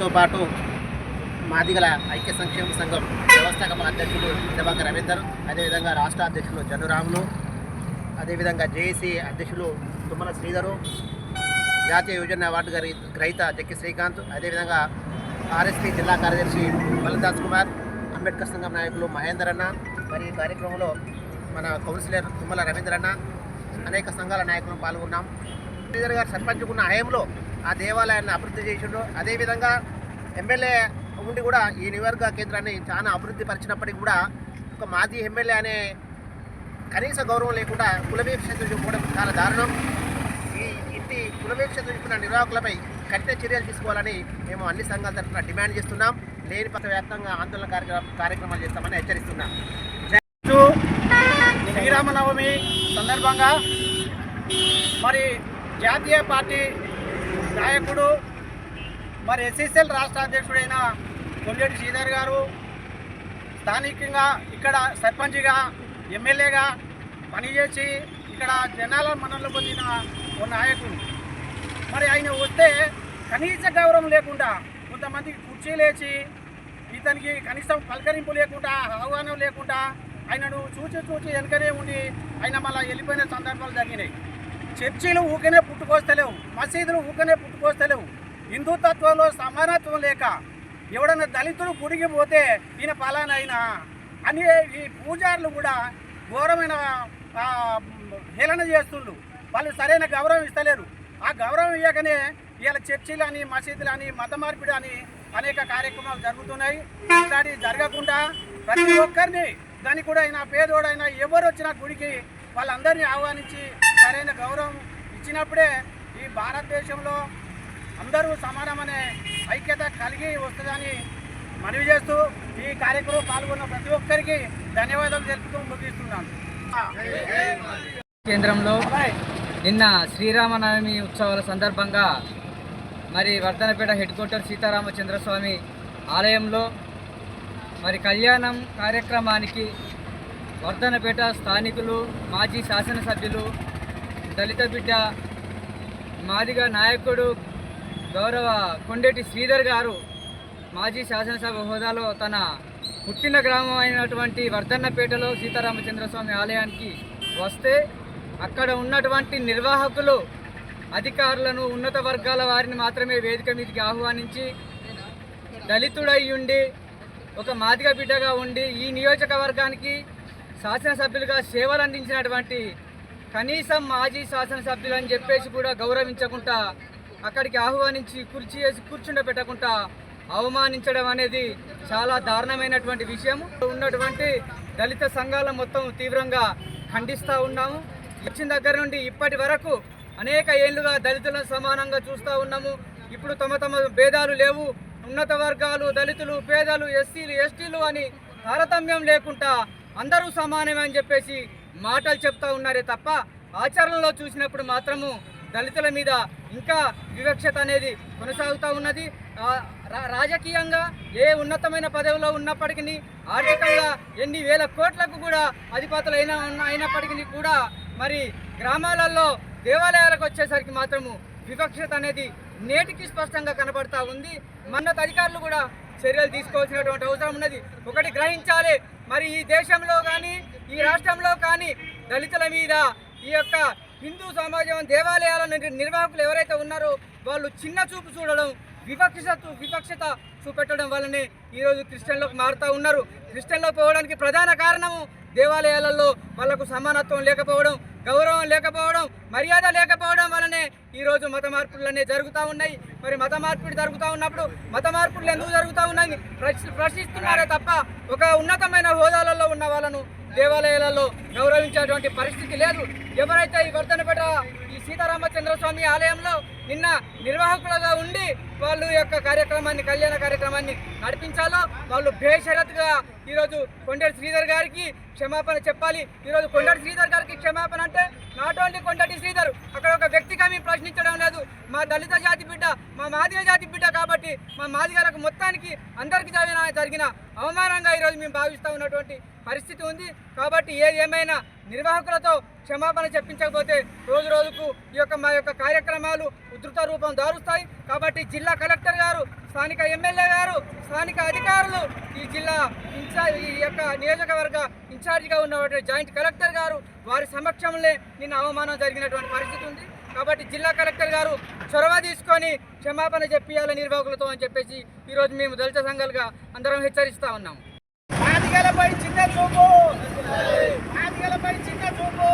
తో పాటు మాదిగల ఐక్య సంక్షేమ సంఘం వ్యవస్థాపక అధ్యక్షులు దివాకర్ రవీందర్, అదేవిధంగా రాష్ట్ర అధ్యక్షులు జన్నురాములు, అదేవిధంగా జేఏసీ అధ్యక్షులు తుమ్మల శ్రీధరు, జాతీయ యువజన అవార్డు గ్రహీత జక్కి శ్రీకాంత్, అదేవిధంగా ఆర్ఎస్పీ జిల్లా కార్యదర్శి బలదాస్ కుమార్, అంబేద్కర్ సంఘం నాయకులు మహేందర్ అన్న, మరి ఈ కార్యక్రమంలో మన కౌన్సిలర్ తుమ్మల రవీంద్ర అన్న, అనేక సంఘాల నాయకులు పాల్గొన్నాం. శ్రీధర్ గారు సర్పంచుకున్న హయాంలో ఆ దేవాలయాన్ని అభివృద్ధి చేసిండు. అదేవిధంగా ఎమ్మెల్యే ఉండి కూడా ఈ నియోజకవర్గ కేంద్రాన్ని చాలా అభివృద్ధి పరిచినప్పటికీ కూడా ఒక మాజీ ఎమ్మెల్యే అనే కనీస గౌరవం లేకుండా కులవివక్షత చూపడం చాలా దారుణం. ఈ ఇంటి కులవివక్షత చూపిన నిర్వాహకులపై కఠిన చర్యలు తీసుకోవాలని మేము అన్ని సంఘాల తరఫున డిమాండ్ చేస్తున్నాం. లేని పక్ష వ్యాప్తంగా ఆందోళన కార్యక్రమాలు చేస్తామని హెచ్చరిస్తున్నాం. శ్రీరామనవమి సందర్భంగా మరి జాతీయ పార్టీ నాయకుడు మరి ఎస్ఎస్ఎల్ రాష్ట్ర అధ్యక్షుడైన కొల్లేటి శ్రీధర్ గారు స్థానికంగా ఇక్కడ సర్పంచ్గా ఎమ్మెల్యేగా పనిచేసి ఇక్కడ జనాల మన్ననలు పొందిన ఓ నాయకుడు. మరి ఆయన వస్తే కనీస గౌరవం లేకుండా కొంతమందికి కుర్చీలేసి ఇతనికి కనీసం పలకరింపు లేకుండా ఆహ్వానం లేకుండా ఆయనను చూచి వెనుకనే ఉండి ఆయన మళ్ళీ వెళ్ళిపోయిన సందర్భాలు జరిగినాయి. చర్చిలు ఊకనే పుట్టుకొస్తలేవు, మసీదులు ఊకనే పుట్టుకొస్తలేవు. హిందుత్వంలో సమానత్వం లేక ఎవడన్నా దళితుడు గుడికి పోతే ఈయన పలానైనా అని ఈ పూజారులు కూడా ఘోరమైన హేళన చేస్తుండ్రు. వాళ్ళు సరైన గౌరవం ఇస్తలేరు. ఆ గౌరవం ఇవ్వకనే ఇవాళ చర్చిలు అని మసీదులు అని మత మార్పిడి అని అనేక కార్యక్రమాలు జరుగుతున్నాయి. ఇట్లాంటివి జరగకుండా ప్రతి ఒక్కరిని దానికి కూడా అయినా పేదోడైనా ఎవరు వచ్చినా గుడికి వాళ్ళందరినీ ఆహ్వానించి సరైన గౌరవం ఇచ్చినప్పుడే ఈ భారతదేశంలో అందరూ సమానమనే ఐక్యత కలిగి వస్తుందని మనవి చేస్తూ ఈ కార్యక్రమం పాల్గొన్న ప్రతి ఒక్కరికి ధన్యవాదాలు తెలుపుతూ ముగిస్తున్నాను. కేంద్రంలో నిన్న శ్రీరామనవమి ఉత్సవాల సందర్భంగా మరి వర్ధనపేట హెడ్ క్వార్టర్ సీతారామచంద్రస్వామి ఆలయంలో మరి కళ్యాణం కార్యక్రమానికి వర్ధనపేట స్థానికులు, మాజీ శాసనసభ్యులు, దళిత బిడ్డ, మాదిగ నాయకుడు గౌరవ కొండేటి శ్రీధర్ గారు మాజీ శాసనసభ హోదాలో తన పుట్టిన గ్రామం అయినటువంటి వర్ధన్నపేటలో సీతారామచంద్రస్వామి ఆలయానికి వస్తే అక్కడ ఉన్నటువంటి నిర్వాహకులు అధికారులను, ఉన్నత వర్గాల వారిని మాత్రమే వేదిక మీదకి ఆహ్వానించి దళితుడై ఉండి ఒక మాదిగ బిడ్డగా ఉండి ఈ నియోజకవర్గానికి శాసనసభ్యులుగా సేవలు అందించినటువంటి కనీసం మాజీ శాసనసభ్యులు అని చెప్పేసి కూడా గౌరవించకుండా అక్కడికి ఆహ్వానించి కుర్చీ వేసి కూర్చుండబెట్టకుండా అవమానించడం అనేది చాలా దారుణమైనటువంటి విషయం. ఉన్నటువంటి దళిత సంఘాల మొత్తం తీవ్రంగా ఖండిస్తూ ఉన్నాము. వచ్చిన దగ్గర నుండి ఇప్పటి వరకు అనేక ఏళ్లుగా దళితులను సమానంగా చూస్తూ ఉన్నాము. ఇప్పుడు తమ భేదాలు లేవు. ఉన్నత వర్గాలు, దళితులు, పేదలు, ఎస్సీలు, ఎస్టీలు అని తారతమ్యం లేకుండా అందరూ సమానమే అని చెప్పేసి మాటలు చెప్తూ ఉన్నారే తప్ప ఆచరణలో చూసినప్పుడు మాత్రము దళితుల మీద ఇంకా వివక్షత అనేది కొనసాగుతూ ఉన్నది. రాజకీయంగా ఏ ఉన్నతమైన పదవిలో ఉన్నప్పటికీ, ఆర్థికంగా ఎన్ని వేల కోట్లకు కూడా అధిపతులు అయినప్పటికీ కూడా మరి గ్రామాలలో దేవాలయాలకు వచ్చేసరికి మాత్రము వివక్షత అనేది నేటికి స్పష్టంగా కనబడతా ఉంది. మన్నత అధికారులు కూడా చర్యలు తీసుకోవాల్సినటువంటి అవసరం ఉన్నది. ఒకటి గ్రహించాలి, మరి ఈ దేశంలో కానీ ఈ రాష్ట్రంలో కానీ దళితుల మీద ఈ యొక్క హిందూ సమాజం దేవాలయాల నిర్వాహకులు ఎవరైతే ఉన్నారో వాళ్ళు చిన్న చూపు చూడడం, వివక్షత చూపెట్టడం వల్లనే ఈరోజు క్రిస్టియన్లోకి మారుతూ ఉన్నారు. క్రిస్టియన్లో పోవడానికి ప్రధాన కారణము దేవాలయాలలో వాళ్లకు సమానత్వం లేకపోవడం, గౌరవం లేకపోవడం, మర్యాద లేకపోవడం వల్లనే ఈరోజు మత మార్పులనే జరుగుతూ ఉన్నాయి. మరి మత మార్పిడి జరుగుతూ ఉన్నప్పుడు మత మార్పులు ఎందుకు జరుగుతూ ఉన్నాయి ప్రశ్నిస్తున్నారే తప్ప ఒక ఉన్నతమైన హోదాలలో ఉన్న వాళ్ళను దేవాలయాలలో గౌరవించేటువంటి పరిస్థితి లేదు. ఎవరైతే ఈ వర్ధనపేట ఈ సీతారామచంద్రస్వామి ఆలయంలో నిన్న నిర్వాహకులుగా ఉండి వాళ్ళు యొక్క కార్యక్రమాన్ని, కళ్యాణ కార్యక్రమాన్ని నడిపించాలో వాళ్ళు బేషరతుగా ఈరోజు కొండేటి శ్రీధర్ గారికి క్షమాపణ చెప్పాలి. ఈరోజు కొండేటి శ్రీధర్ గారికి క్షమాపణ అంటే నాట్ ఓన్లీ కొండేటి శ్రీధర్, అక్కడ ఒక వ్యక్తిగా మేము ప్రశ్నించడం లేదు. మా దళిత జాతి బిడ్డ, మా మాదిగ జాతి బిడ్డ కాబట్టి మా మాదిగలకు మొత్తానికి అందరికీ జరిగిన అవమానంగా ఈరోజు మేము భావిస్తూ ఉన్నటువంటి పరిస్థితి ఉంది. కాబట్టి ఏది ఏమైనా నిర్వాహకులతో క్షమాపణ చెప్పించకపోతే రోజు రోజుకు మా యొక్క కార్యక్రమాలు ఉధృత రూపం దారుస్తాయి. కాబట్టి జిల్లా కలెక్టర్ గారు, స్థానిక ఎమ్మెల్యే గారు, స్థానిక అధికారులు, ఈ జిల్లా ఈ యొక్క నియోజకవర్గ ఇన్ఛార్జిగా ఉన్నటువంటి జాయింట్ కలెక్టర్ గారు వారి సమక్షంలో నిన్న అవమానం జరిగినటువంటి పరిస్థితి ఉంది. కాబట్టి జిల్లా కలెక్టర్ గారు చొరవ తీసుకొని క్షమాపణ చెప్పియాలి నిర్వాహకులతో అని చెప్పేసి ఈరోజు మేము దళిత సంఘాలుగా అందరం హెచ్చరిస్తూ ఉన్నాము. మాదిగలపై చిన్న చూపు, మాదిగలపై చిన్న చూపు.